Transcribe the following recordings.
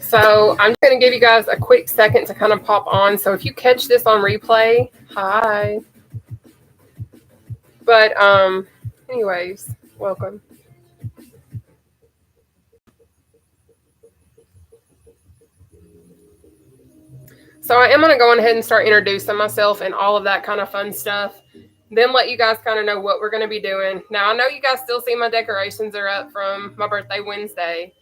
So I'm just going to give you guys a quick second to kind of pop on. So if you catch this on replay, hi. But anyways, welcome. So I am going to go ahead and start introducing myself and all of that kind of fun stuff. Then let you guys kind of know what we're going to be doing. Now, I know you guys still see my decorations are up from my birthday Wednesday.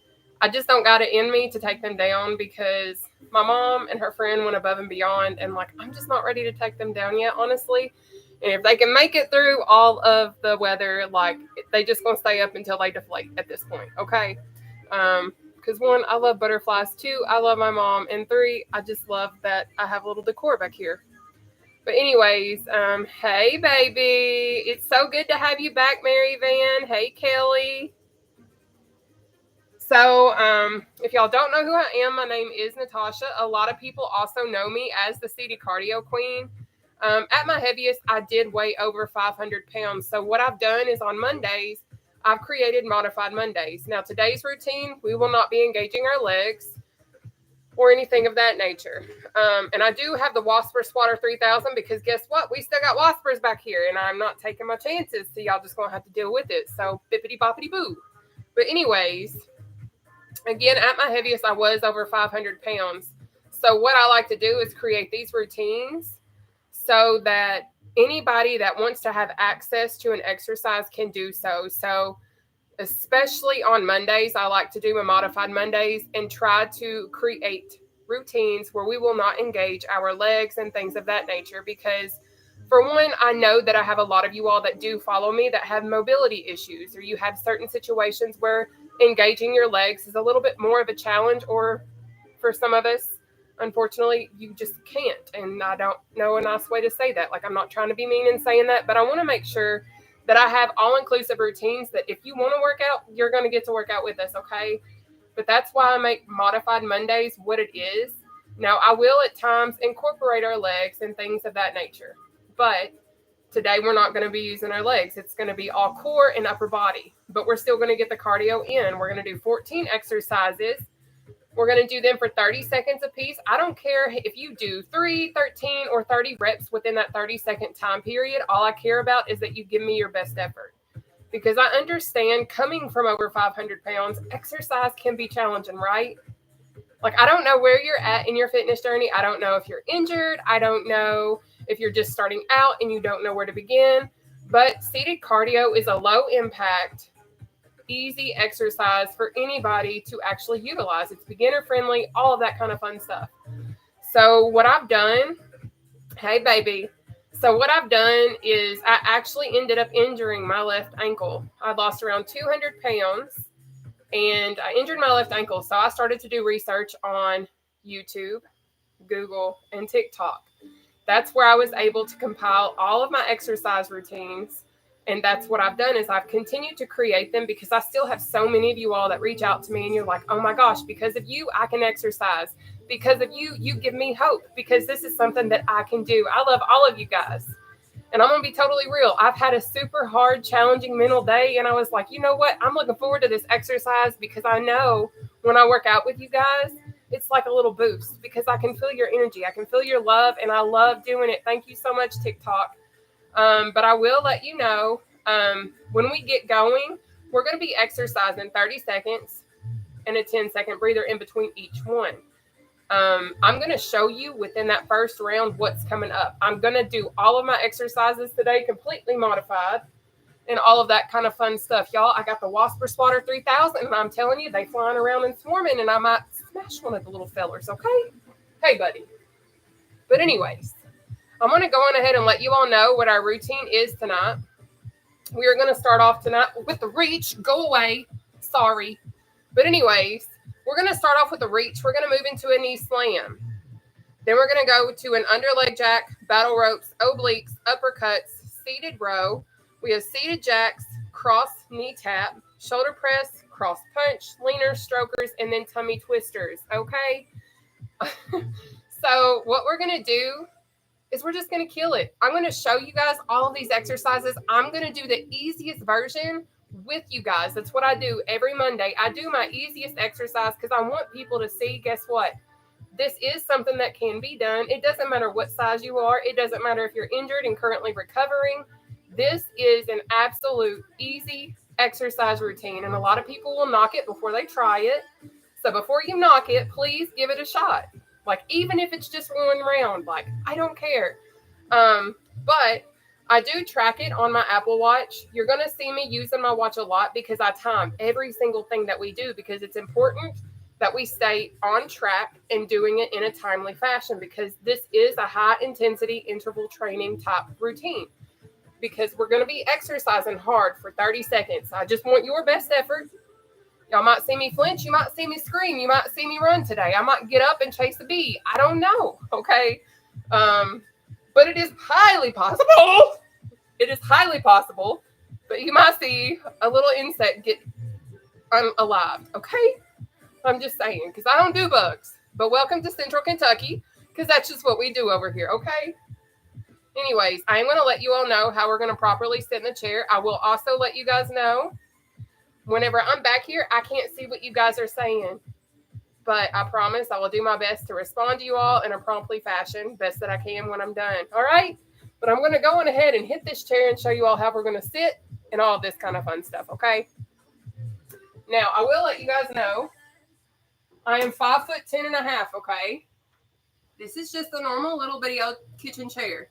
I just don't got it in me to take them down because my mom and her friend went above and beyond. And like, I'm just not ready to take them down yet, honestly. And if they can make it through all of the weather, like they just going to stay up until they deflate at this point. Okay. Because one, I love butterflies. Two, I love my mom. And three, I just love that I have a little decor back here. But anyways, hey, baby. It's so good to have you back, Mary Van. Hey, Kelly. So if y'all don't know who I am, my name is Nataushia. A lot of people also know me as the seated cardio queen. At my heaviest, I did weigh over 500 pounds. So what I've done is on Mondays, I've created modified Mondays. Now, today's routine, we will not be engaging our legs or anything of that nature. And I do have the Wasper Swatter 3000 because guess what? We still got Waspers back here and I'm not taking my chances. So y'all just going to have to deal with it. So bippity boppity boo. But anyways, again, at my heaviest, I was over 500 pounds. So what I like to do is create these routines so that anybody that wants to have access to an exercise can do so. So especially on Mondays, I like to do my modified Mondays and try to create routines where we will not engage our legs and things of that nature. Because for one, I know that I have a lot of you all that do follow me that have mobility issues, or you have certain situations where engaging your legs is a little bit more of a challenge, or for some of us, unfortunately, you just can't. And I don't know a nice way to say that. Like, I'm not trying to be mean in saying that, but I want to make sure that I have all-inclusive routines that if you want to work out, you're going to get to work out with us, okay? But that's why I make modified Mondays what it is. Now, I will at times incorporate our legs and things of that nature. But today we're not going to be using our legs. It's going to be all core and upper body. But we're still going to get the cardio in. We're going to do 14 exercises. We're going to do them for 30 seconds apiece. I don't care if you do 3, 13, or 30 reps within that 30-second time period. All I care about is that you give me your best effort. Because I understand coming from over 500 pounds, exercise can be challenging, right? Like, I don't know where you're at in your fitness journey. I don't know if you're injured. I don't know if you're just starting out and you don't know where to begin. But seated cardio is a low impact, easy exercise for anybody to actually utilize. It's beginner friendly, all of that kind of fun stuff. So what I've done, hey baby. So what I've done is I actually ended up injuring my left ankle. I lost around 200 pounds and I injured my left ankle. So I started to do research on YouTube, Google, and TikTok. That's where I was able to compile all of my exercise routines. And that's what I've done is I've continued to create them because I still have so many of you all that reach out to me and you're like, oh my gosh, because of you, I can exercise. Because of you, you give me hope because this is something that I can do. I love all of you guys. And I'm going to be totally real. I've had a super hard, challenging mental day. And I was like, you know what? I'm looking forward to this exercise because I know when I work out with you guys, it's like a little boost because I can feel your energy. I can feel your love. And I love doing it. Thank you so much, TikTok. But I will let you know when we get going, we're going to be exercising 30 seconds and a 10-second breather in between each one. I'm going to show you within that first round what's coming up. I'm going to do all of my exercises today completely modified and all of that kind of fun stuff. Y'all, I got the Wasper Swatter 3000 and I'm telling you, they flying around and swarming and I might smash one of the little fellers, okay? Hey, buddy. But anyways, I'm going to go on ahead and let you all know what our routine is tonight. We are going to start off tonight with the reach. Go away. Sorry. But anyways, we're going to start off with a reach. We're going to move into a knee slam. Then we're going to go to an under leg jack, battle ropes, obliques, uppercuts, seated row. We have seated jacks, cross knee tap, shoulder press, cross punch, leaners, strokers, and then tummy twisters. Okay? So what we're going to do is we're just going to kill it. I'm going to show you guys all of these exercises. I'm going to do the easiest version with you guys. That's what I do every Monday. I do my easiest exercise because I want people to see, guess what? This is something that can be done. It doesn't matter what size you are. It doesn't matter if you're injured and currently recovering. This is an absolute easy exercise routine, and a lot of people will knock it before they try it. So before you knock it, please give it a shot. Like, even if it's just one round, like, I don't care. But I do track it on my Apple Watch. You're going to see me using my watch a lot because I time every single thing that we do, because it's important that we stay on track and doing it in a timely fashion, because this is a high intensity interval training type routine, because we're going to be exercising hard for 30 seconds. I just want your best effort. Y'all might see me flinch. You might see me scream. You might see me run today. I might get up and chase a bee. I don't know. Okay. But it is highly possible. It is highly possible. But you might see a little insect get unalived. Okay. I'm just saying, because I don't do bugs. But welcome to Central Kentucky, because that's just what we do over here. Okay. Anyways, I'm going to let you all know how we're going to properly sit in the chair. I will also let you guys know whenever I'm back here, I can't see what you guys are saying, but I promise I will do my best to respond to you all in a promptly fashion, best that I can when I'm done. All right. But I'm going to go on ahead and hit this chair and show you all how we're going to sit and all this kind of fun stuff. Okay. Now I will let you guys know I am 5'10.5". Okay. This is just a normal little bitty old kitchen chair.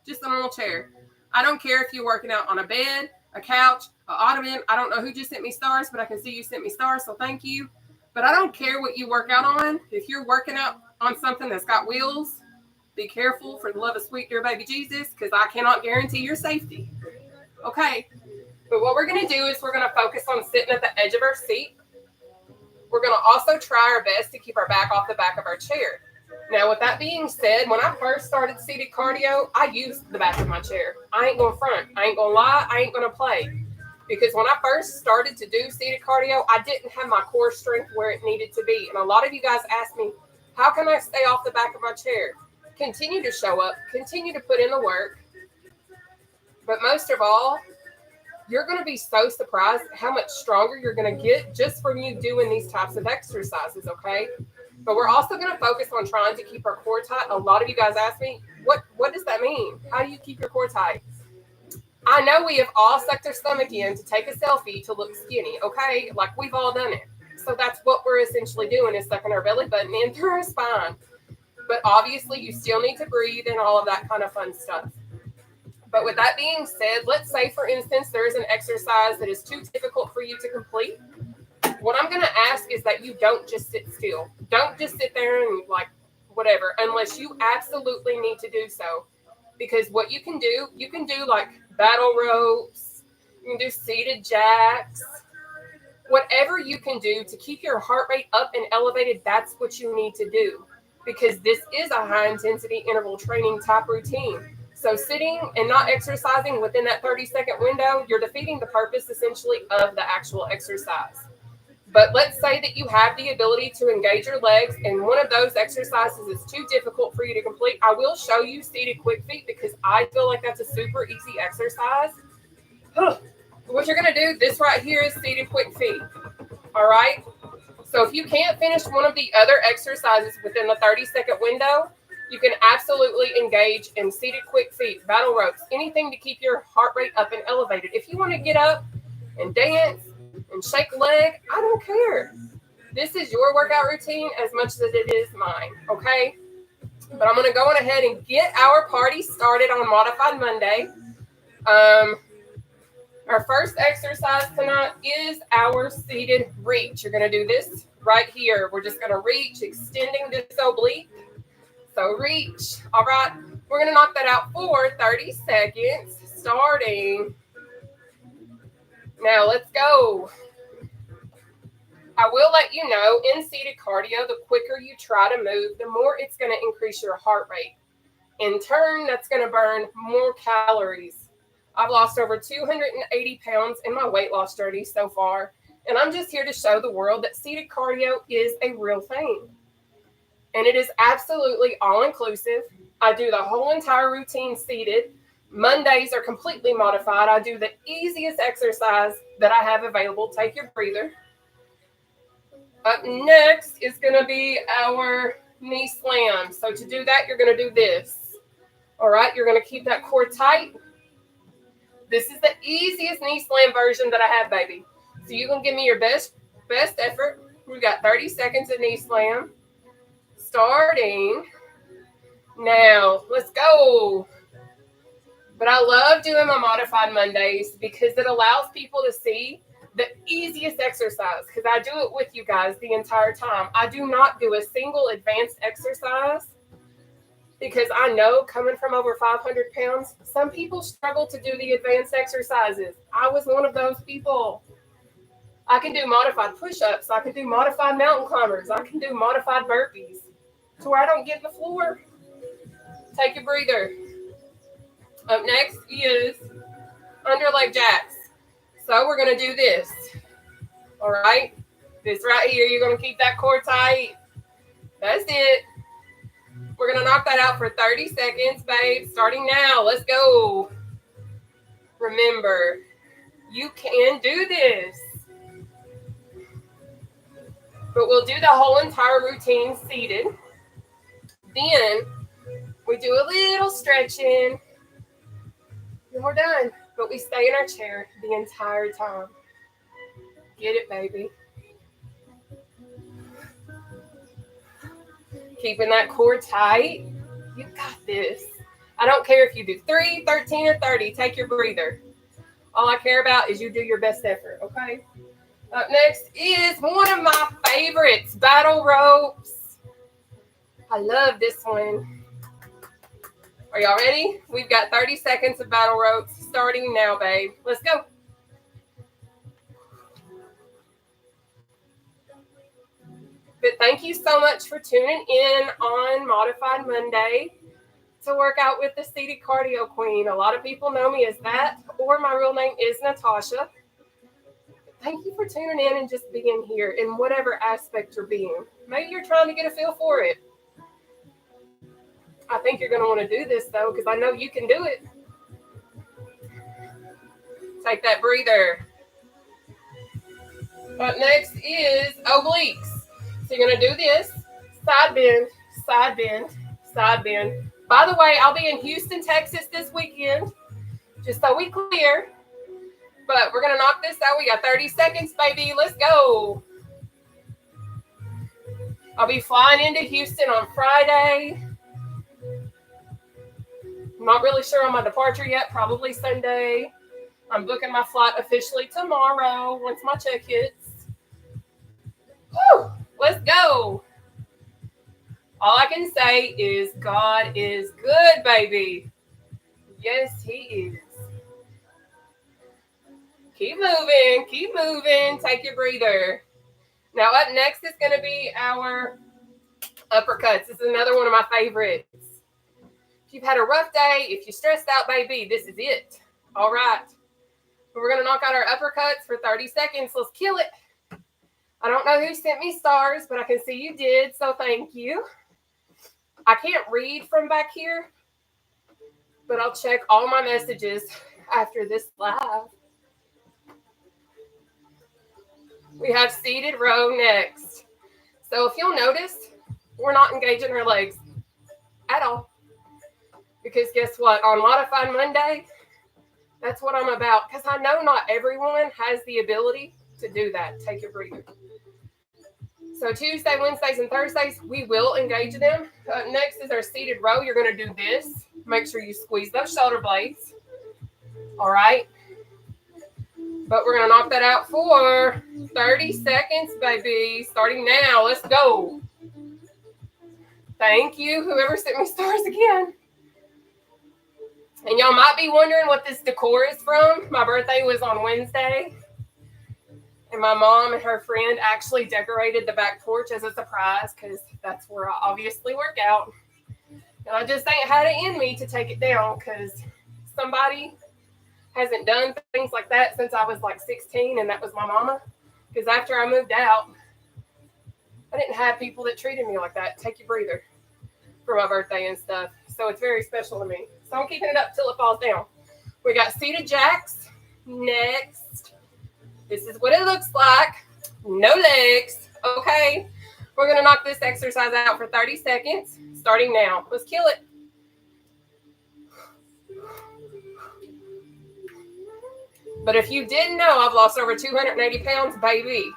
Just a normal chair. I don't care if you're working out on a bed, a couch, an ottoman. I don't know who just sent me stars, but I can see you sent me stars, so thank you. But I don't care what you work out on. If you're working out on something that's got wheels, be careful for the love of sweet dear baby Jesus, because I cannot guarantee your safety. Okay. But what we're going to do is we're going to focus on sitting at the edge of our seat. We're going to also try our best to keep our back off the back of our chair. Now, with that being said, when I first started seated cardio, I used the back of my chair. I ain't going to front. I ain't going to lie. I ain't going to play. Because when I first started to do seated cardio, I didn't have my core strength where it needed to be. And a lot of you guys asked me, how can I stay off the back of my chair? Continue to show up. Continue to put in the work. But most of all, you're going to be so surprised at how much stronger you're going to get just from you doing these types of exercises, okay? But we're also going to focus on trying to keep our core tight. A lot of you guys ask me, what does that mean? How do you keep your core tight? I know we have all sucked our stomach in to take a selfie to look skinny, okay? Like, we've all done it. So that's what we're essentially doing, is sucking our belly button in through our spine. But obviously, you still need to breathe and all of that kind of fun stuff. But with that being said, let's say, for instance, there is an exercise that is too difficult for you to complete. What I'm going to ask is that you don't just sit still. Don't just sit there and like whatever, unless you absolutely need to do so. Because what you can do like battle ropes, you can do seated jacks, whatever you can do to keep your heart rate up and elevated, that's what you need to do. Because this is a high intensity interval training type routine. So sitting and not exercising within that 30-second window, you're defeating the purpose essentially of the actual exercise. But let's say that you have the ability to engage your legs and one of those exercises is too difficult for you to complete. I will show you seated quick feet because I feel like that's a super easy exercise. What you're going to do, this right here is seated quick feet. All right. So if you can't finish one of the other exercises within the 30-second window, you can absolutely engage in seated quick feet, battle ropes, anything to keep your heart rate up and elevated. If you want to get up and dance and shake a leg, I don't care. This is your workout routine as much as it is mine, okay? But I'm going to go on ahead and get our party started on Modified Monday. Our first exercise tonight is our seated reach. You're going to do this right here. We're just going to reach, extending this oblique. So reach. All right. We're going to knock that out for 30 seconds, starting. Now let's go. I will let you know, in seated cardio, the quicker you try to move, the more it's going to increase your heart rate. In turn, that's going to burn more calories. I've lost over 280 pounds in my weight loss journey so far, and I'm just here to show the world that seated cardio is a real thing. And it is absolutely all-inclusive. I do the whole entire routine seated. Mondays are completely modified. I do the easiest exercise that I have available. Take your breather. Up next is going to be our knee slam. So to do that, you're going to do this. All right, you're going to keep that core tight. This is the easiest knee slam version that I have, baby. So you can give me your best effort. We've got 30 seconds of knee slam. Starting now. Let's go. But I love doing my modified Mondays because it allows people to see the easiest exercise, because I do it with you guys the entire time. I do not do a single advanced exercise because I know, coming from over 500 pounds, some people struggle to do the advanced exercises. I was one of those people. I can do modified push-ups. I can do modified mountain climbers. I can do modified burpees to where I don't get the floor. Take a breather. Up next is underleg jacks. So we're going to do this. All right? This right here, you're going to keep that core tight. That's it. We're going to knock that out for 30 seconds, babe. Starting now. Let's go. Remember, you can do this. But we'll do the whole entire routine seated. Then we do a little stretching. And we're done. But we stay in our chair the entire time. Get it, baby. Keeping that core tight. You got this. I don't care if you do 3, 13, or 30. Take your breather. All I care about is you do your best effort, okay? Up next is one of my favorites, battle ropes. I love this one. Are y'all ready? We've got 30 seconds of battle ropes starting now, babe. Let's go. But thank you so much for tuning in on Modified Monday to work out with the Seated Cardio Queen. A lot of people know me as that, or my real name is Nataushia. Thank you for tuning in and just being here in whatever aspect you're being. Maybe you're trying to get a feel for it. I think you're going to want to do this, though, because I know you can do it. Take that breather. Up next is obliques. So you're going to do this. Side bend, side bend, side bend. By the way, I'll be in Houston, Texas this weekend, just so we clear. But we're going to knock this out. We got 30 seconds, baby. Let's go. I'll be flying into Houston on Friday. I'm not really sure on my departure yet. Probably Sunday. I'm booking my flight officially tomorrow once my check hits. Whew, let's go. All I can say is God is good, baby. Yes, He is. Keep moving. Keep moving. Take your breather. Now, up next is going to be our uppercuts. This is another one of my favorites. If you've had a rough day, if you're stressed out, baby, this is it. All right. We're going to knock out our uppercuts for 30 seconds. Let's kill it. I don't know who sent me stars, but I can see you did, so thank you. I can't read from back here, but I'll check all my messages after this live. We have seated row next. So if you'll notice, we're not engaging our legs at all. Because guess what? On Modified Monday, that's what I'm about. Because I know not everyone has the ability to do that. Take your breather. So Tuesday, Wednesdays, and Thursdays, we will engage them. Next is our seated row. You're going to do this. Make sure you squeeze those shoulder blades. All right. But we're going to knock that out for 30 seconds, baby. Starting now. Let's go. Thank you, whoever sent me stars again. And y'all might be wondering what this decor is from. My birthday was on Wednesday. And my mom and her friend actually decorated the back porch as a surprise because that's where I obviously work out. And I just ain't had it in me to take it down because somebody hasn't done things like that since I was like 16, and that was my mama. Because after I moved out, I didn't have people that treated me like that. Take your breather for my birthday and stuff. so it's very special to me. So I'm keeping it up till it falls down. We got seated jacks. Next. This is what it looks like. No legs. Okay. We're going to knock this exercise out for 30 seconds, starting now. Let's kill it. But if you didn't know, I've lost over 280 pounds, baby.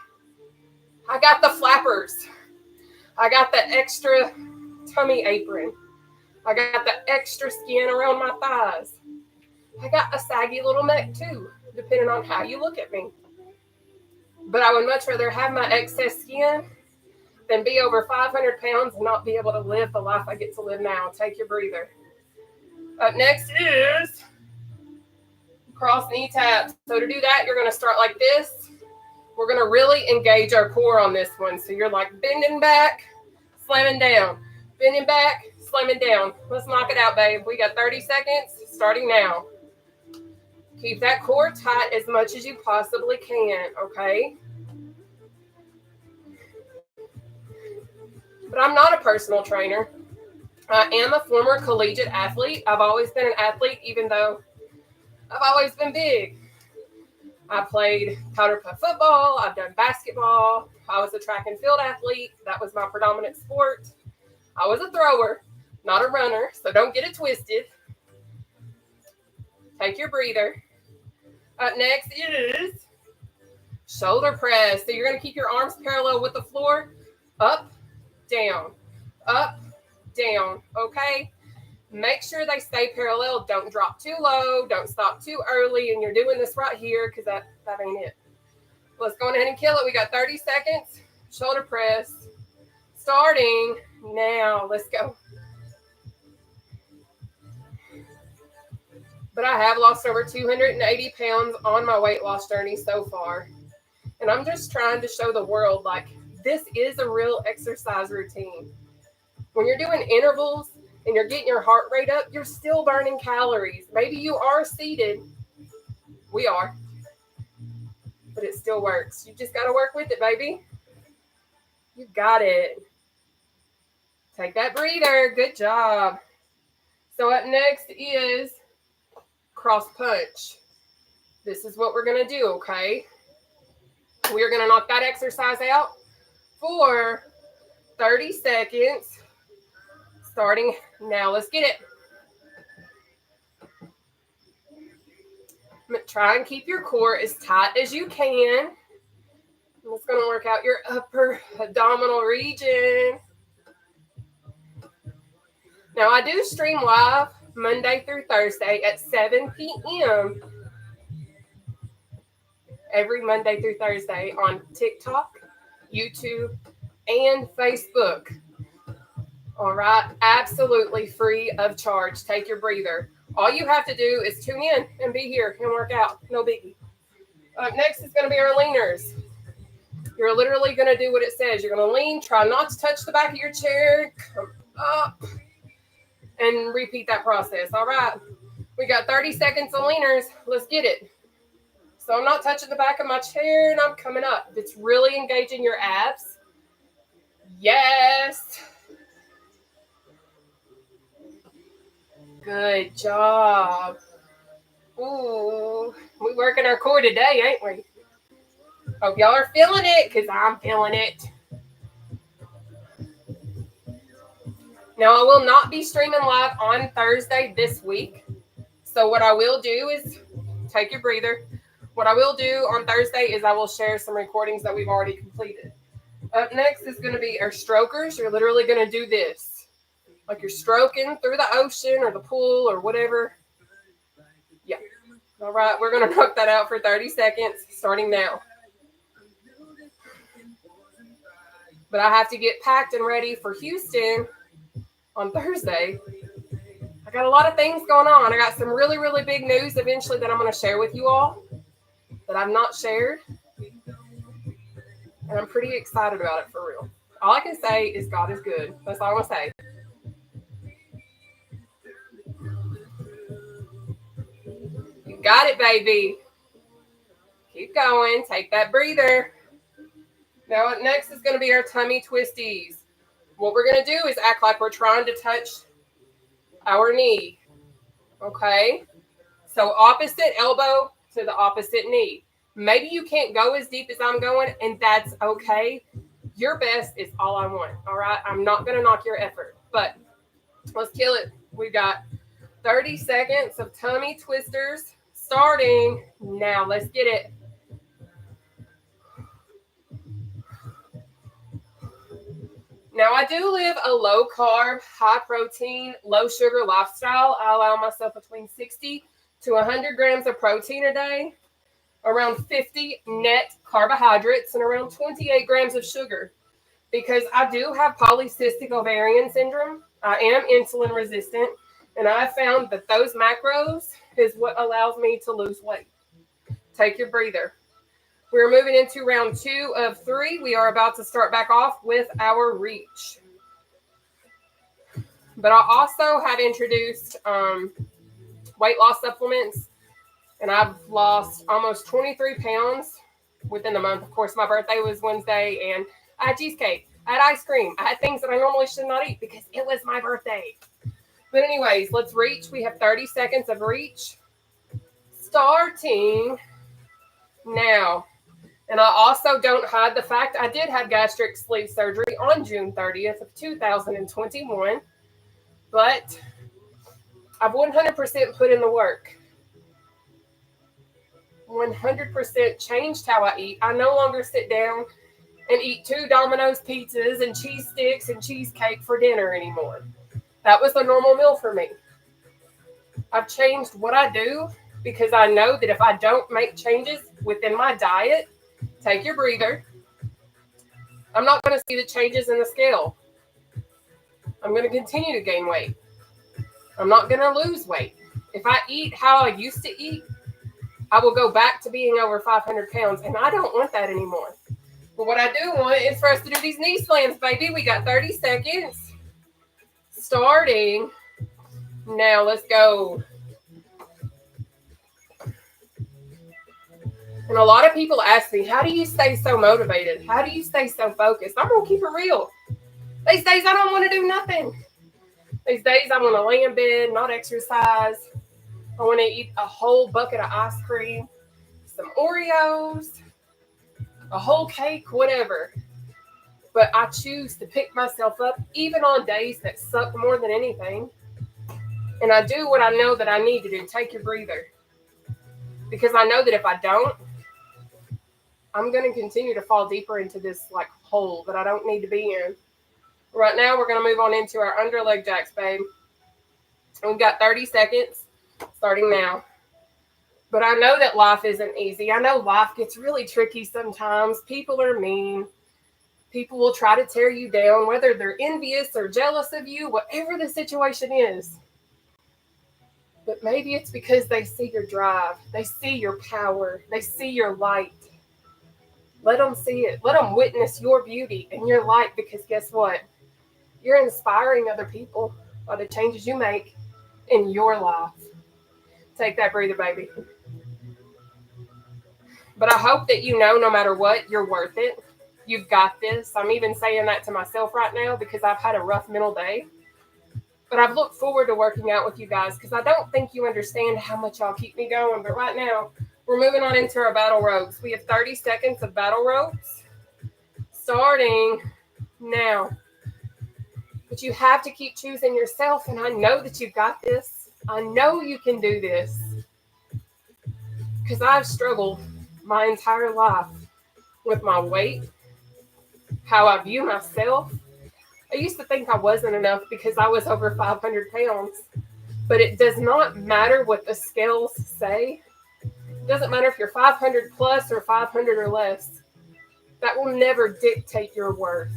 I got the flappers. I got the extra tummy apron. I got the extra skin around my thighs. I got a saggy little neck too, depending on how you look at me. But I would much rather have my excess skin than be over 500 pounds and not be able to live the life I get to live now. Take your breather. Up next is cross knee taps. So to do that, you're going to start like this. We're going to really engage our core on this one. So you're like bending back, slamming down, bending back, slamming down. Let's knock it out, babe. We got 30 seconds starting now. Keep that core tight as much as you possibly can, okay? But I'm not a personal trainer. I am a former collegiate athlete. I've always been an athlete, even though I've always been big. I played powder puff football. I've done basketball. I was a track and field athlete. That was my predominant sport. I was a thrower, not a runner, so don't get it twisted. Take your breather. Up next is shoulder press. So you're going to keep your arms parallel with the floor. Up, down, okay? Make sure they stay parallel. Don't drop too low. Don't stop too early. And you're doing this right here because that ain't it. Let's go ahead and kill it. We got 30 seconds. Shoulder press. Starting now. Let's go. But I have lost over 280 pounds on my weight loss journey so far. And I'm just trying to show the world, like, this is a real exercise routine. When you're doing intervals and you're getting your heart rate up, you're still burning calories. Maybe you are seated. We are. But it still works. You just got to work with it, baby. You got it. Take that breather. Good job. So up next is cross punch. This is what we're going to do, okay? We're going to knock that exercise out for 30 seconds. Starting now. Let's get it. Try and keep your core as tight as you can. It's going to work out your upper abdominal region. Now, I do stream live Monday through Thursday at 7 p.m. every Monday through Thursday on TikTok, YouTube, and Facebook. All right, absolutely free of charge. Take your breather. All you have to do is tune in and be here and work out. No biggie. Up next is going to be our leaners. You're literally going to do what it says. You're going to lean. Try not to touch the back of your chair. Come up. And repeat that process. All right. We got 30 seconds of leaners. Let's get it. So I'm not touching the back of my chair and I'm coming up. It's really engaging your abs. Yes. Good job. Ooh, we working our core today, ain't we? Hope y'all are feeling it because I'm feeling it. Now, I will not be streaming live on Thursday this week. So what I will do is take your breather. What I will do on Thursday is I will share some recordings that we've already completed. Up next is going to be our strokers. You're literally going to do this. Like you're stroking through the ocean or the pool or whatever. Yeah. All right. We're going to knock that out for 30 seconds starting now. But I have to get packed and ready for Houston on Thursday. I got a lot of things going on. I got some really, really big news eventually that I'm going to share with you all that I've not shared. And I'm pretty excited about it for real. All I can say is God is good. That's all I'm going to say. You got it, baby. Keep going. Take that breather. Now, next is going to be our tummy twisties. What we're going to do is act like we're trying to touch our knee. Okay? So opposite elbow to the opposite knee. Maybe you can't go as deep as I'm going, and that's okay. Your best is all I want. All right? I'm not going to knock your effort, but let's kill it. We've got 30 seconds of tummy twisters starting now. Let's get it. Now, I do live a low carb, high protein, low sugar lifestyle. I allow myself between 60 to 100 grams of protein a day, around 50 net carbohydrates, and around 28 grams of sugar. Because I do have polycystic ovarian syndrome, I am insulin resistant, and I found that those macros is what allows me to lose weight. Take your breather. We're moving into round 2 of 3. We are about to start back off with our reach. But I also have introduced weight loss supplements, and I've lost almost 23 pounds within the month. Of course, my birthday was Wednesday, and I had cheesecake, I had ice cream, I had things that I normally should not eat because it was my birthday. But anyways, let's reach. We have 30 seconds of reach starting now. And I also don't hide the fact I did have gastric sleeve surgery on June 30th of 2021, but I've 100% put in the work. 100% changed how I eat. I no longer sit down and eat 2 Domino's pizzas and cheese sticks and cheesecake for dinner anymore. That was a normal meal for me. I've changed what I do because I know that if I don't make changes within my diet, take your breather, I'm not going to see the changes in the scale. I'm going to continue to gain weight. I'm not going to lose weight. If I eat how I used to eat, I will go back to being over 500 pounds, and I don't want that anymore. But what I do want is for us to do these knee slams, baby. We got 30 seconds starting now. Let's go. And a lot of people ask me, how do you stay so motivated? How do you stay so focused? I'm going to keep it real. These days, I don't want to do nothing. These days, I want to lay in bed, not exercise. I want to eat a whole bucket of ice cream, some Oreos, a whole cake, whatever. But I choose to pick myself up even on days that suck more than anything. And I do what I know that I need to do. Take your breather. Because I know that if I don't, I'm going to continue to fall deeper into this like hole that I don't need to be in. Right now, we're going to move on into our under leg jacks, babe. And we've got 30 seconds starting now. But I know that life isn't easy. I know life gets really tricky sometimes. People are mean. People will try to tear you down, whether they're envious or jealous of you, whatever the situation is. But maybe it's because they see your drive. They see your power. They see your light. Let them see it. Let them witness your beauty and your light, because guess what? You're inspiring other people by the changes you make in your life. Take that breather, baby. But I hope that you know, no matter what, you're worth it. You've got this. I'm even saying that to myself right now because I've had a rough mental day. But I've looked forward to working out with you guys because I don't think you understand how much y'all keep me going. But right now, we're moving on into our battle ropes. We have 30 seconds of battle ropes starting now. But you have to keep choosing yourself, and I know that you've got this. I know you can do this because I've struggled my entire life with my weight, how I view myself. I used to think I wasn't enough because I was over 500 pounds, but it does not matter what the scales say. It doesn't matter if you're 500 plus or 500 or less. That will never dictate your worth.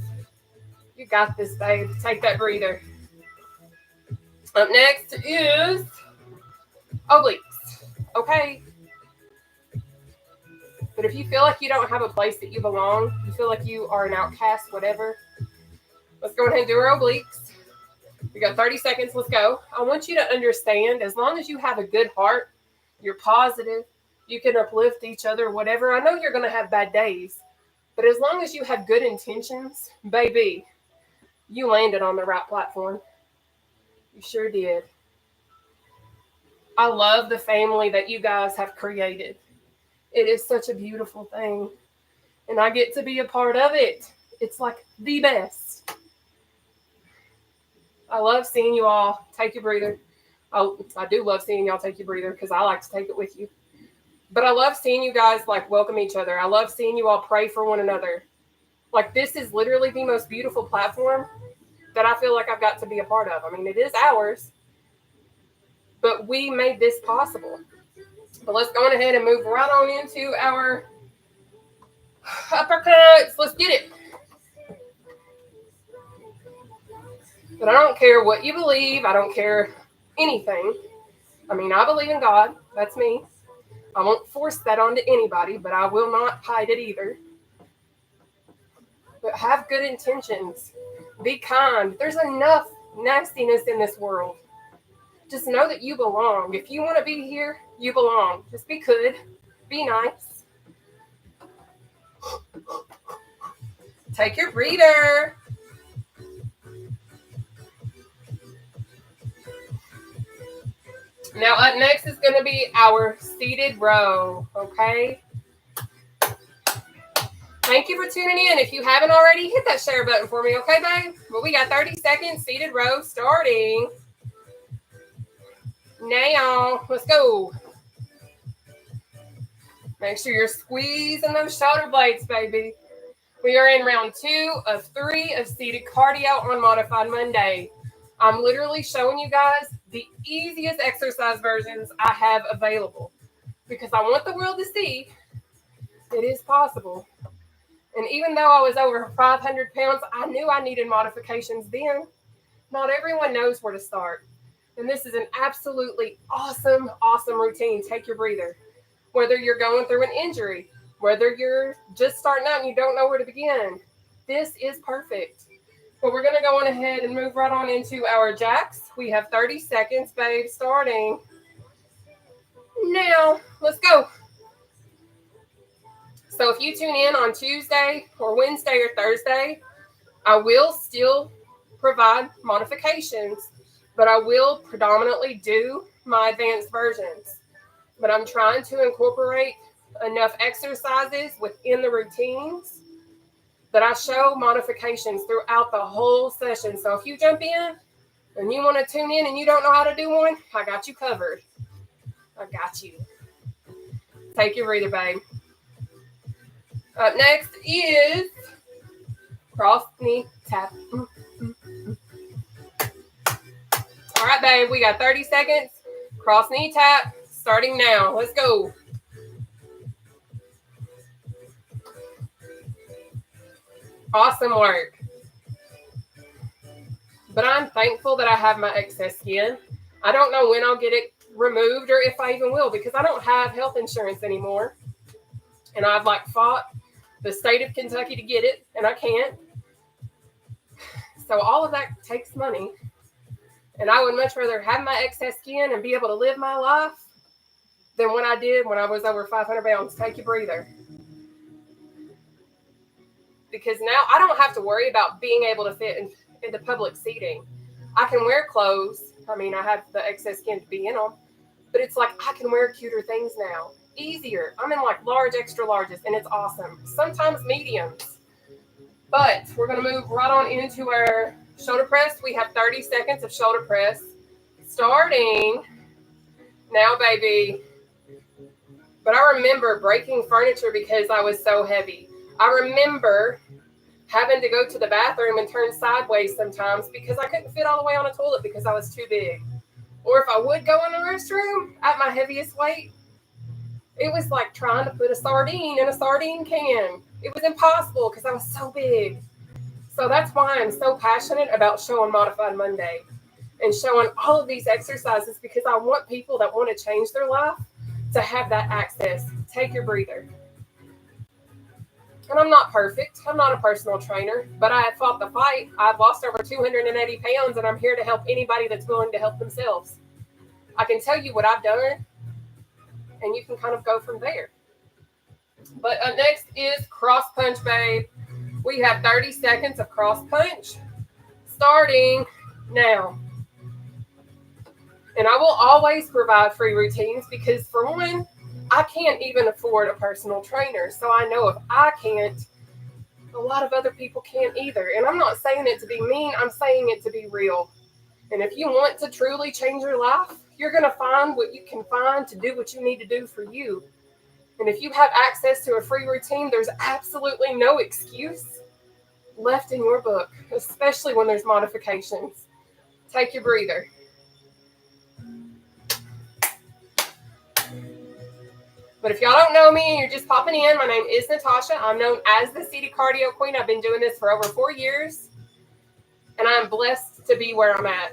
You got this, babe. Take that breather. Up next is obliques. Okay? But if you feel like you don't have a place that you belong, you feel like you are an outcast, whatever, let's go ahead and do our obliques. We got 30 seconds. Let's go. I want you to understand, as long as you have a good heart, you're positive, you can uplift each other, whatever. I know you're going to have bad days, but as long as you have good intentions, baby, you landed on the right platform. You sure did. I love the family that you guys have created. It is such a beautiful thing. And I get to be a part of it. It's like the best. I love seeing you all take your breather. I do love seeing y'all take your breather because I like to take it with you. But I love seeing you guys like welcome each other. I love seeing you all pray for one another. Like this is literally the most beautiful platform that I feel like I've got to be a part of. I mean, it is ours, but we made this possible. But let's go on ahead and move right on into our uppercuts. Let's get it. But I don't care what you believe. I don't care anything. I mean, I believe in God. That's me. I won't force that onto anybody, but I will not hide it either. But have good intentions. Be kind. There's enough nastiness in this world. Just know that you belong. If you want to be here, you belong. Just be good. Be nice. Take your breather. Now up next is going to be our seated row, okay? Thank you for tuning in. If you haven't already, hit that share button for me, okay, babe? Well, we got 30 seconds, seated row starting now. Let's go. Make sure you're squeezing those shoulder blades, baby. We are in round 2 of 3 of seated cardio on Modified Monday. I'm literally showing you guys the easiest exercise versions I have available because I want the world to see it is possible. And even though I was over 500 pounds, I knew I needed modifications then. Not everyone knows where to start. And this is an absolutely awesome, awesome routine. Take your breather. Whether you're going through an injury, whether you're just starting out and you don't know where to begin, this is perfect. But we're going to go on ahead and move right on into our jacks. We have 30 seconds, babe, starting now. Let's go. So if you tune in on Tuesday or Wednesday or Thursday, I will still provide modifications, but I will predominantly do my advanced versions. But I'm trying to incorporate enough exercises within the routines that I show modifications throughout the whole session. So if you jump in and you want to tune in and you don't know how to do one, I got you covered. I got you. Take your breather, babe. Up next is cross knee tap. All right, babe, we got 30 seconds. Cross knee tap starting now. Let's go. Awesome work. But I'm thankful that I have my excess skin. I don't know when I'll get it removed or if I even will because I don't have health insurance anymore. And I've fought the state of Kentucky to get it, and I can't. So all of that takes money. And I would much rather have my excess skin and be able to live my life than what I did when I was over 500 pounds. Take your breather. Because now I don't have to worry about being able to fit in the public seating. I can wear clothes. I mean, I have the excess skin to be in them. But it's like I can wear cuter things now. Easier. I'm in large, extra larges, and it's awesome. Sometimes mediums. But we're going to move right on into our shoulder press. We have 30 seconds of shoulder press. Starting now, baby. But I remember breaking furniture because I was so heavy. I remember having to go to the bathroom and turn sideways sometimes because I couldn't fit all the way on a toilet because I was too big. Or if I would go in the restroom at my heaviest weight, it was like trying to put a sardine in a sardine can. It was impossible because I was so big. So that's why I'm so passionate about showing Modified Monday and showing all of these exercises because I want people that want to change their life to have that access. Take your breather. And I'm not perfect. I'm not a personal trainer, but I have fought the fight. I've lost over 280 pounds, and I'm here to help anybody that's willing to help themselves. I can tell you what I've done, and you can kind of go from there. But up next is cross punch, babe. We have 30 seconds of cross punch starting now. And I will always provide free routines because, for one, I can't even afford a personal trainer. So I know if I can't, a lot of other people can't either. And I'm not saying it to be mean, I'm saying it to be real. And if you want to truly change your life, you're going to find what you can find to do what you need to do for you. And if you have access to a free routine, there's absolutely no excuse left in your book, especially when there's modifications. Take your breather. But if y'all don't know me and you're just popping in, my name is Nataushia. I'm known as the CD Cardio Queen. I've been doing this for over 4 years, and I'm blessed to be where I'm at.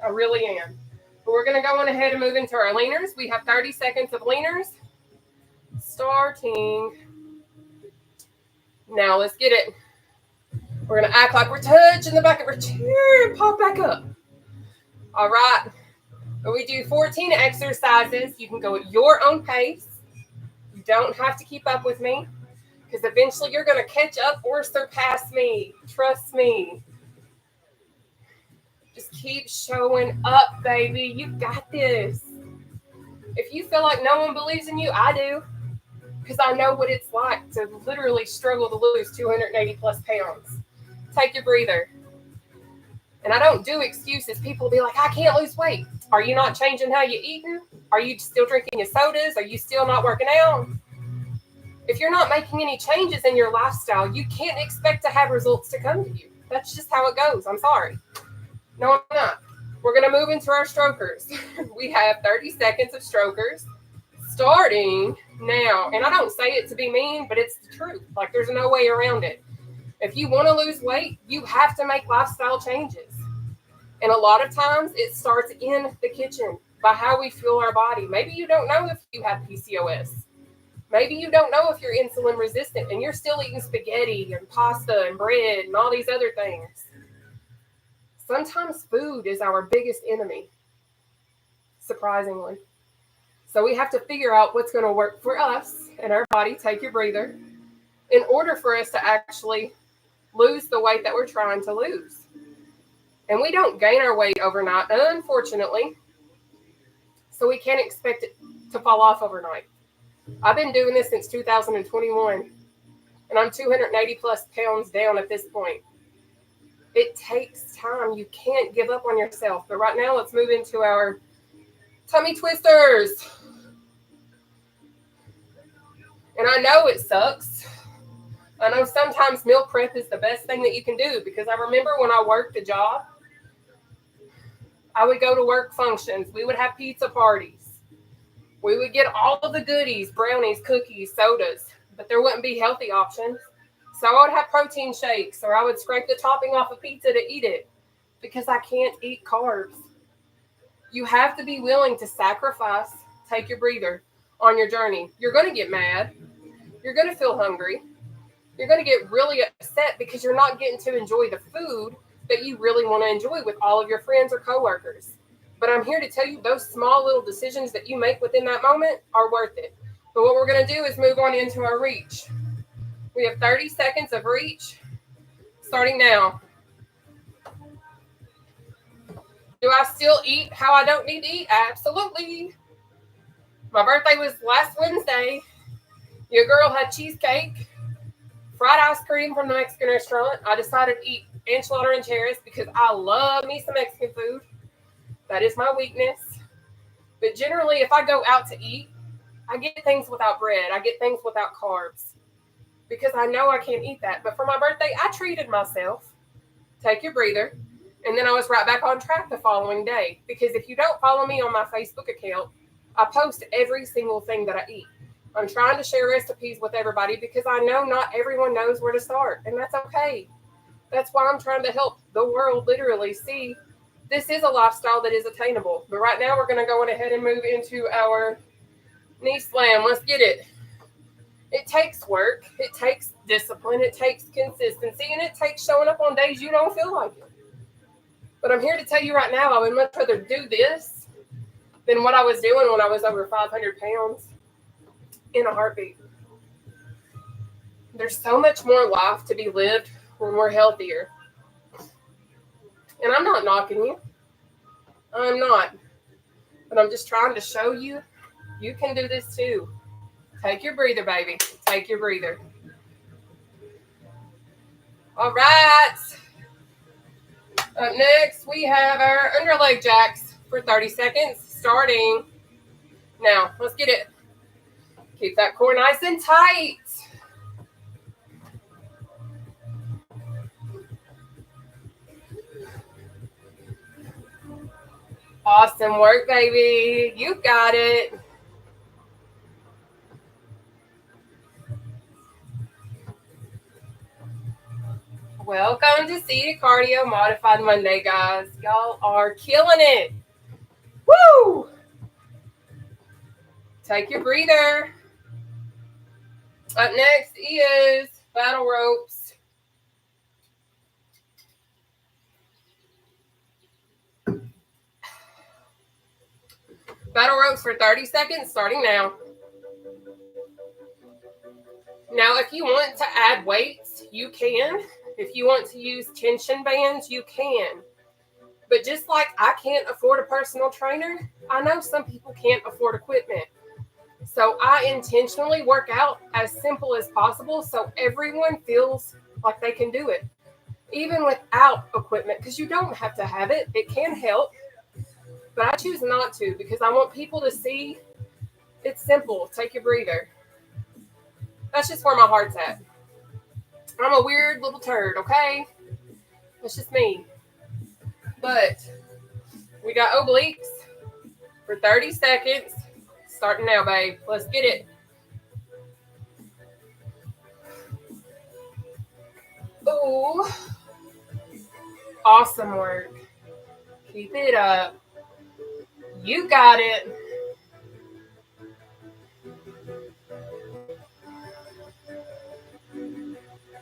I really am. But we're going to go on ahead and move into our leaners. We have 30 seconds of leaners. Starting now. Let's get it. We're going to act like we're touching the back of our chair and pop back up. All right. But we do 14 exercises. You can go at your own pace. You don't have to keep up with me because eventually you're going to catch up or surpass me. Trust me. Just keep showing up, baby. You got this. If you feel like no one believes in you, I do. Because I know what it's like to literally struggle to lose 280 plus pounds. Take your breather. And I don't do excuses. People will be like, I can't lose weight. Are you not changing how you're eating? Are you still drinking your sodas? Are you still not working out? If you're not making any changes in your lifestyle, you can't expect to have results to come to you. That's just how it goes. I'm sorry. No, I'm not. We're going to move into our strokers. We have 30 seconds of strokers starting now. And I don't say it to be mean, but it's the truth. Like, there's no way around it. If you want to lose weight, you have to make lifestyle changes. And a lot of times it starts in the kitchen by how we fuel our body. Maybe you don't know if you have PCOS. Maybe you don't know if you're insulin resistant and you're still eating spaghetti and pasta and bread and all these other things. Sometimes food is our biggest enemy, surprisingly. So we have to figure out what's going to work for us and our body. Take your breather. In order for us to actually lose the weight that we're trying to lose. And we don't gain our weight overnight, unfortunately. So we can't expect it to fall off overnight. I've been doing this since 2021, and I'm 280 plus pounds down at this point. It takes time. You can't give up on yourself. But right now, let's move into our tummy twisters. And I know it sucks. I know sometimes meal prep is the best thing that you can do because I remember when I worked a job, I would go to work functions. We would have pizza parties. We would get all of the goodies, brownies, cookies, sodas, but there wouldn't be healthy options. So I would have protein shakes or I would scrape the topping off of pizza to eat it because I can't eat carbs. You have to be willing to sacrifice, take your breather, on your journey. You're going to get mad. You're going to feel hungry. You're going to get really upset because you're not getting to enjoy the food that you really want to enjoy with all of your friends or coworkers. But I'm here to tell you those small little decisions that you make within that moment are worth it. But what we're going to do is move on into our reach. We have 30 seconds of reach starting now. Do I still eat how I don't need to eat? Absolutely. My birthday was last Wednesday. Your girl had cheesecake, fried ice cream from the Mexican restaurant. I decided to eat enchilada rancheras because I love me some Mexican food. That is my weakness. But generally, if I go out to eat, I get things without bread. I get things without carbs because I know I can't eat that. But for my birthday, I treated myself. Take your breather. And then I was right back on track the following day. Because if you don't follow me on my Facebook account, I post every single thing that I eat. I'm trying to share recipes with everybody because I know not everyone knows where to start. And that's okay. That's why I'm trying to help the world literally see this is a lifestyle that is attainable. But right now we're going to go on ahead and move into our knee slam. Let's get it. It takes work. It takes discipline. It takes consistency. And it takes showing up on days you don't feel like it. But I'm here to tell you right now, I would much rather do this than what I was doing when I was over 500 pounds in a heartbeat. There's so much more life to be lived when we're healthier. And I'm not knocking you. I'm not. But I'm just trying to show you, you can do this too. Take your breather, baby. Take your breather. All right. Up next, we have our underleg jacks for 30 seconds, starting now. Let's get it. Keep that core nice and tight. Awesome work, baby. You got it. Welcome to Seated Cardio Modified Monday, guys. Y'all are killing it. Woo! Take your breather. Up next is battle ropes. Battle ropes for 30 seconds, starting now. Now, if you want to add weights, you can. If you want to use tension bands, you can. But just like I can't afford a personal trainer, I know some people can't afford equipment. So I intentionally work out as simple as possible so everyone feels like they can do it, even without equipment, because you don't have to have it. It can help, but I choose not to because I want people to see it's simple. Take your breather. That's just where my heart's at. I'm a weird little turd, okay? That's just me. But we got obliques for 30 seconds. Starting now, babe. Let's get it. Ooh. Awesome work. Keep it up. You got it.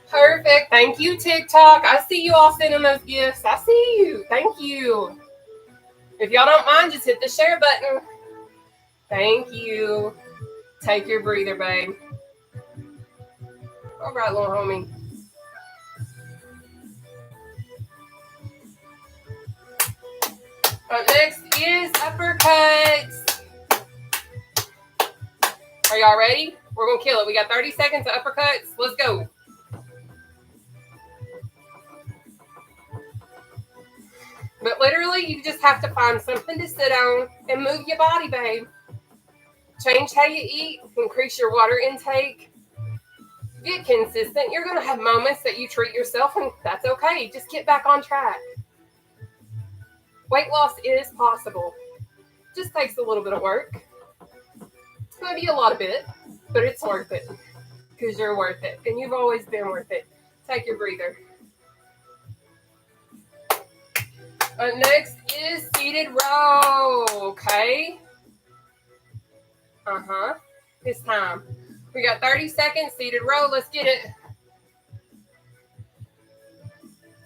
Perfect. Thank you, TikTok. I see you all sending those gifts. I see you. Thank you. If y'all don't mind, just hit the share button. Thank you. Take your breather, babe. All right, little homie. Up next is uppercuts. Are y'all ready? We're going to kill it. We got 30 seconds of uppercuts. Let's go. But literally, you just have to find something to sit on and move your body, babe. Change how you eat. Increase your water intake. Get consistent. You're going to have moments that you treat yourself, and that's okay. Just get back on track. Weight loss is possible. Just takes a little bit of work. It's going to be a lot of it, but it's worth it because you're worth it, and you've always been worth it. Take your breather. Next is seated row, okay? It's time. We got 30 seconds, seated row. Let's get it.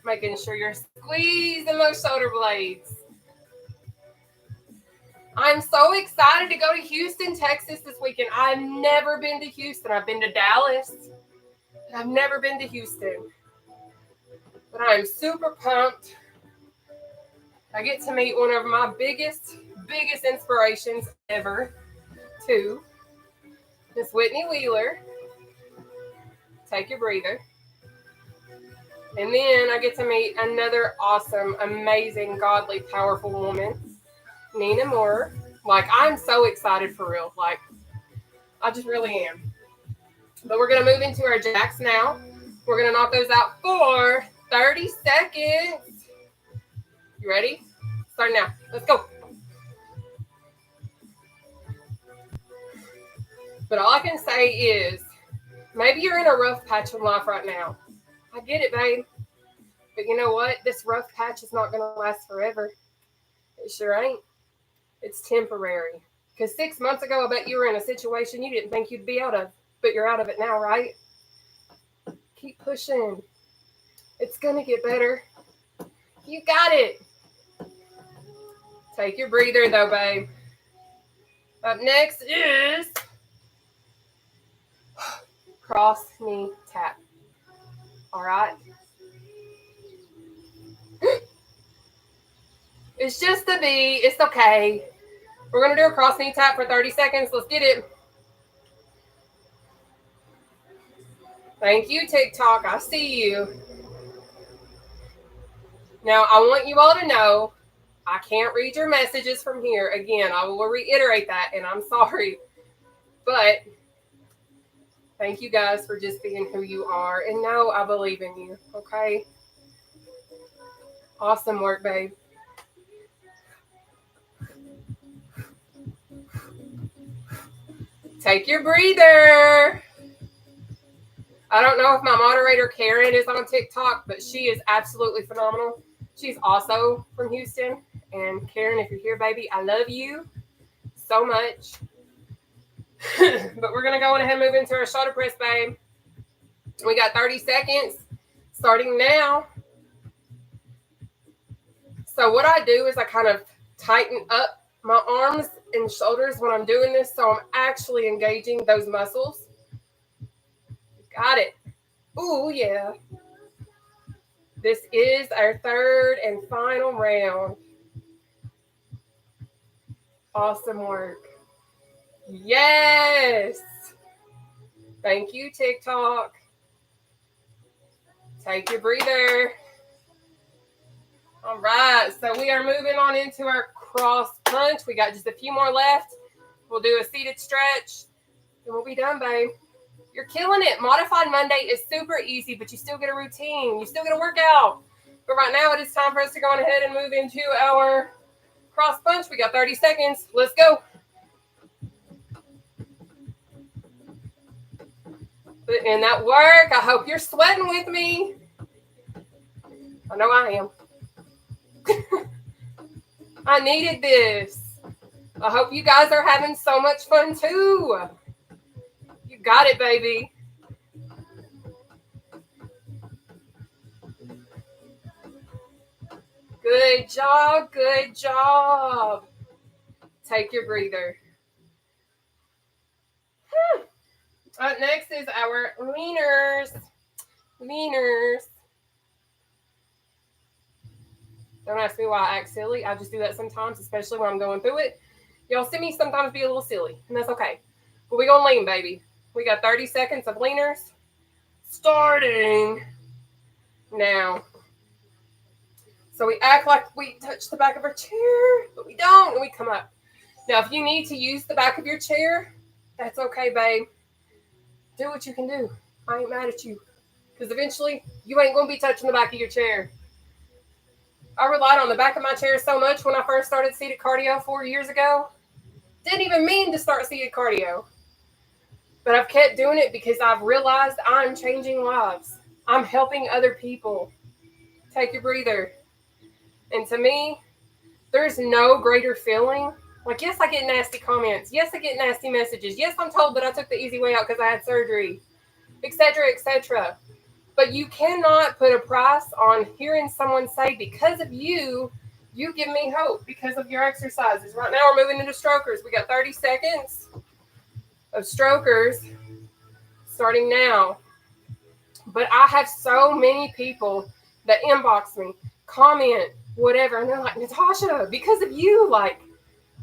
Making sure you're squeezing those shoulder blades. I'm so excited to go to Houston, Texas this weekend. I've never been to Houston. I've been to Dallas, but I've never been to Houston. But I'm super pumped. I get to meet one of my biggest inspirations ever, too. Miss Whitney Wheeler. Take your breather. And then I get to meet another awesome, amazing, godly, powerful woman, Nina Moore. Like, I'm so excited for real. Like, I just really am. But we're going to move into our jacks now. We're going to knock those out for 30 seconds. You ready? Start now. Let's go. But all I can say is, maybe you're in a rough patch of life right now. I get it, babe. But you know what? This rough patch is not going to last forever. It sure ain't. It's temporary. Because 6 months ago, I bet you were in a situation you didn't think you'd be out of. But you're out of it now, right? Keep pushing. It's going to get better. You got it. Take your breather, though, babe. Up next is cross knee tap. All right? It's just a B. It's okay. We're going to do a cross knee tap for 30 seconds. Let's get it. Thank you, TikTok. I see you. Now, I want you all to know I can't read your messages from here. Again, I will reiterate that, and I'm sorry. But thank you guys for just being who you are. And no, I believe in you, okay? Awesome work, babe. Take your breather. I don't know if my moderator, Karen, is on TikTok, but she is absolutely phenomenal. She's also from Houston. And Karen, if you're here, baby, I love you so much. But we're going to go on ahead and move into our shoulder press, babe. We got 30 seconds starting now. So what I do is I kind of tighten up my arms and shoulders when I'm doing this, so I'm actually engaging those muscles. Got it. Ooh, yeah. This is our third and final round. Awesome work. Yes. Thank you, TikTok. Take your breather. All right, so we are moving on into our cross punch. We got just a few more left. We'll do a seated stretch, and we'll be done, babe. You're killing it. Modified Monday is super easy, but you still get a routine. You still get a workout. But right now, it is time for us to go on ahead and move into our cross punch. We got 30 seconds. Let's go. Put in that work. I hope you're sweating with me. I know I am. I needed this. I hope you guys are having so much fun too. You got it, baby. Good job. Good job. Take your breather. Up next is our leaners. Leaners. Don't ask me why I act silly. I just do that sometimes, especially when I'm going through it. Y'all see me sometimes be a little silly, and that's okay. But we're going to lean, baby. We got 30 seconds of leaners. Starting now. So we act like we touch the back of our chair, but we don't, and we come up. Now, if you need to use the back of your chair, that's okay, babe. Do what you can do. I ain't mad at you. Because eventually, you ain't going to be touching the back of your chair. I relied on the back of my chair so much when I first started seated cardio 4 years ago. Didn't even mean to start seated cardio. But I've kept doing it because I've realized I'm changing lives. I'm helping other people. Take your breather. And to me, there's no greater feeling. Like, yes, I get nasty comments. Yes, I get nasty messages. Yes, I'm told that I took the easy way out because I had surgery, etc., etc. But you cannot put a price on hearing someone say, because of you, you give me hope because of your exercises. Right now, we're moving into strokers. We got 30 seconds of strokers starting now. But I have so many people that inbox me, comment, whatever. And they're like, Nataushia, because of you, like,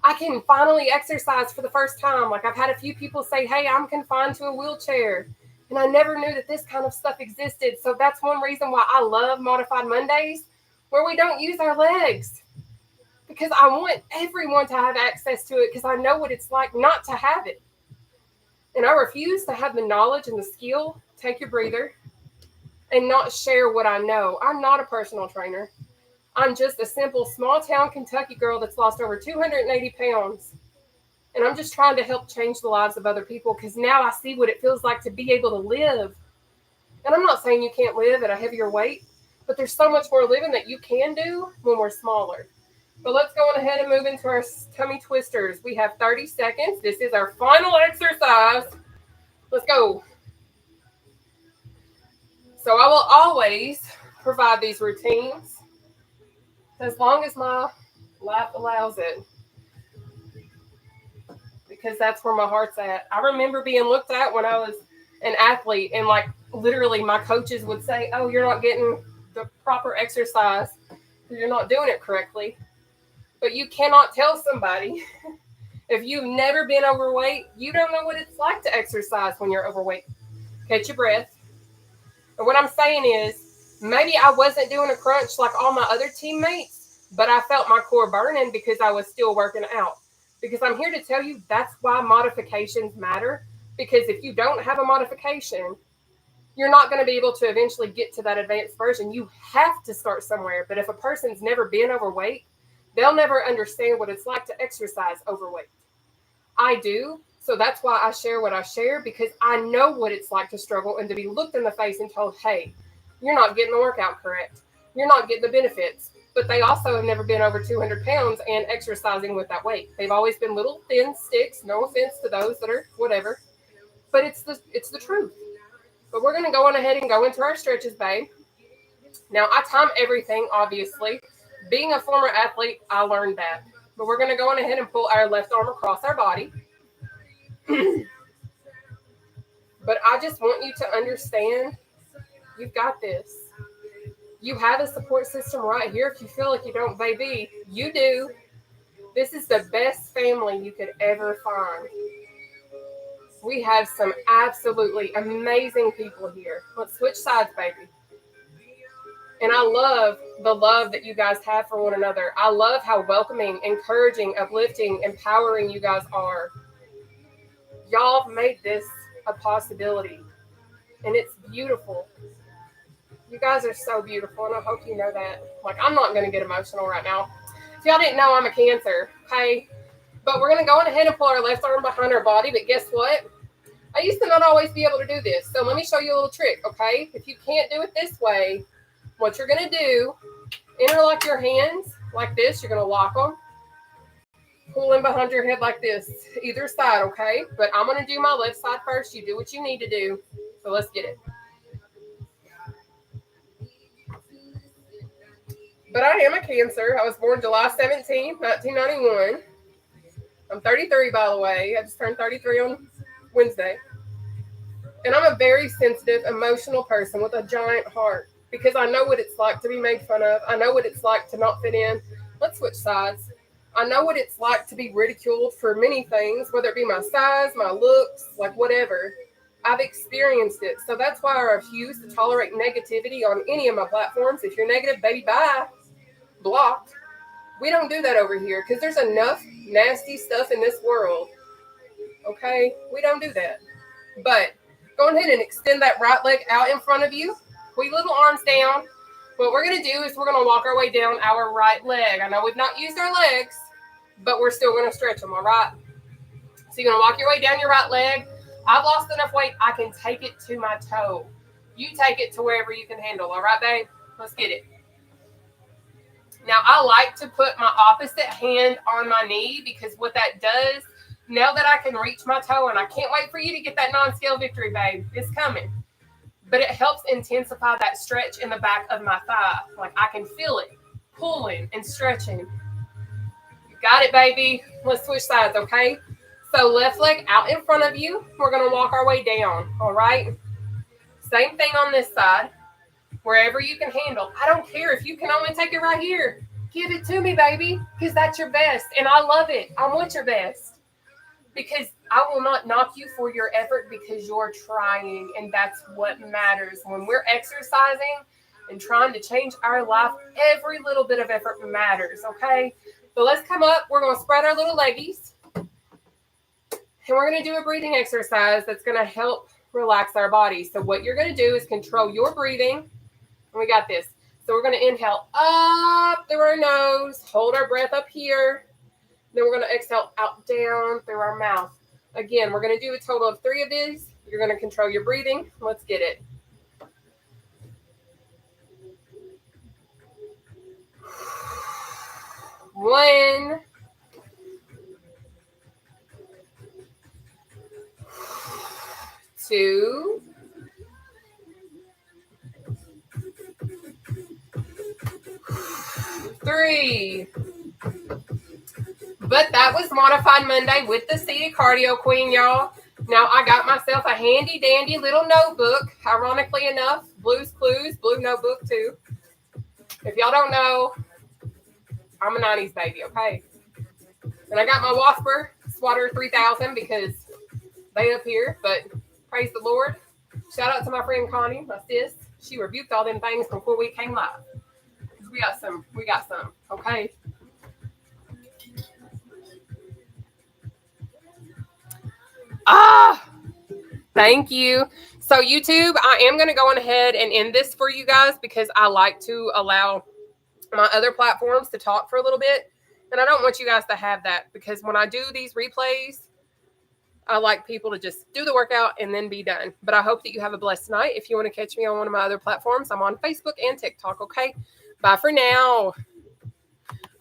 I can finally exercise for the first time. Like, I've had a few people say, hey, I'm confined to a wheelchair. And I never knew that this kind of stuff existed. So that's one reason why I love Modified Mondays, where we don't use our legs. Because I want everyone to have access to it, because I know what it's like not to have it. And I refuse to have the knowledge and the skill, take your breather, and not share what I know. I'm not a personal trainer. I'm just a simple small-town Kentucky girl that's lost over 280 pounds. And I'm just trying to help change the lives of other people, because now I see what it feels like to be able to live. And I'm not saying you can't live at a heavier weight, but there's so much more living that you can do when we're smaller. But let's go on ahead and move into our tummy twisters. We have 30 seconds. This is our final exercise. Let's go. So I will always provide these routines as long as my life allows it, because that's where my heart's at. I remember being looked at when I was an athlete, and like literally my coaches would say, oh, you're not getting the proper exercise, you're not doing it correctly. But you cannot tell somebody If you've never been overweight, you don't know what it's like to exercise when you're overweight. Catch your breath. And what I'm saying is, maybe I wasn't doing a crunch like all my other teammates, but I felt my core burning because I was still working out. Because I'm here to tell you that's why modifications matter. Because if you don't have a modification, you're not going to be able to eventually get to that advanced version. You have to start somewhere. But if a person's never been overweight, they'll never understand what it's like to exercise overweight. I do. So that's why I share what I share, because I know what it's like to struggle and to be looked in the face and told, hey, you're not getting the workout correct. You're not getting the benefits. But they also have never been over 200 pounds and exercising with that weight. They've always been little thin sticks. No offense to those that are whatever. But it's the truth. But we're going to go on ahead and go into our stretches, babe. Now, I time everything, obviously. Being a former athlete, I learned that. But we're going to go on ahead and pull our left arm across our body. But I just want you to understand, you've got this. You have a support system right here. If you feel like you don't, baby, you do. This is the best family you could ever find. We have some absolutely amazing people here. Let's switch sides, baby. And I love the love that you guys have for one another. I love how welcoming, encouraging, uplifting, empowering you guys are. Y'all have made this a possibility. And it's beautiful. You guys are so beautiful, and I hope you know that. Like, I'm not going to get emotional right now. If y'all didn't know, I'm a Cancer, okay? But we're going to go on ahead and pull our left arm behind our body, but guess what? I used to not always be able to do this, so let me show you a little trick, okay? If you can't do it this way, what you're going to do, interlock your hands like this. You're going to lock them. Pull in behind your head like this, either side, okay? But I'm going to do my left side first. You do what you need to do. So let's get it. But I am a Cancer. I was born July 17, 1991. I'm 33, by the way. I just turned 33 on Wednesday. And I'm a very sensitive, emotional person with a giant heart because I know what it's like to be made fun of. I know what it's like to not fit in. Let's switch sides. I know what it's like to be ridiculed for many things, whether it be my size, my looks, like whatever. I've experienced it. So that's why I refuse to tolerate negativity on any of my platforms. If you're negative, baby, bye. Blocked. We don't do that over here because there's enough nasty stuff in this world. Okay? We don't do that. But go ahead and extend that right leg out in front of you. Squeeze little arms down. What we're going to do is we're going to walk our way down our right leg. I know we've not used our legs, but we're still going to stretch them, all right? So you're going to walk your way down your right leg. I've lost enough weight, I can take it to my toe. You take it to wherever you can handle, all right, babe? Let's get it. Now, I like to put my opposite hand on my knee because what that does, now that I can reach my toe, and I can't wait for you to get that non-scale victory, babe. It's coming. But it helps intensify that stretch in the back of my thigh. Like, I can feel it pulling and stretching. You got it, baby. Let's switch sides, okay? So left leg out in front of you. We're going to walk our way down, all right? Same thing on this side. Wherever you can handle. I don't care if you can only take it right here. Give it to me, baby, because that's your best. And I love it. I want your best. Because I will not knock you for your effort because you're trying, and that's what matters. When we're exercising and trying to change our life, every little bit of effort matters, okay? So let's come up. We're going to spread our little leggies, and we're going to do a breathing exercise that's going to help relax our body. So what you're going to do is control your breathing, and we got this. So we're going to inhale up through our nose, hold our breath up here. Then we're going to exhale out, down through our mouth. Again, we're going to do a total of 3 of these. You're going to control your breathing. Let's get it. One. 2. 3. But that was Modified Monday with the Seated Cardio Queen, y'all. Now, I got myself a handy-dandy little notebook. Ironically enough, Blue's Clues, blue notebook, too. If y'all don't know, I'm a 90s baby, okay? And I got my Whopper Swatter 3000 because they up here. But praise the Lord. Shout out to my friend Connie, my sis. She rebuked all them things before we came live. We got some. Okay. Thank you. So YouTube, I am going to go on ahead and end this for you guys because I like to allow my other platforms to talk for a little bit. And I don't want you guys to have that because when I do these replays, I like people to just do the workout and then be done. But I hope that you have a blessed night. If you want to catch me on one of my other platforms, I'm on Facebook and TikTok, okay? Bye for now.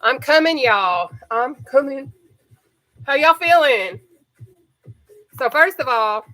I'm coming, y'all. I'm coming. How y'all feeling? So first of all,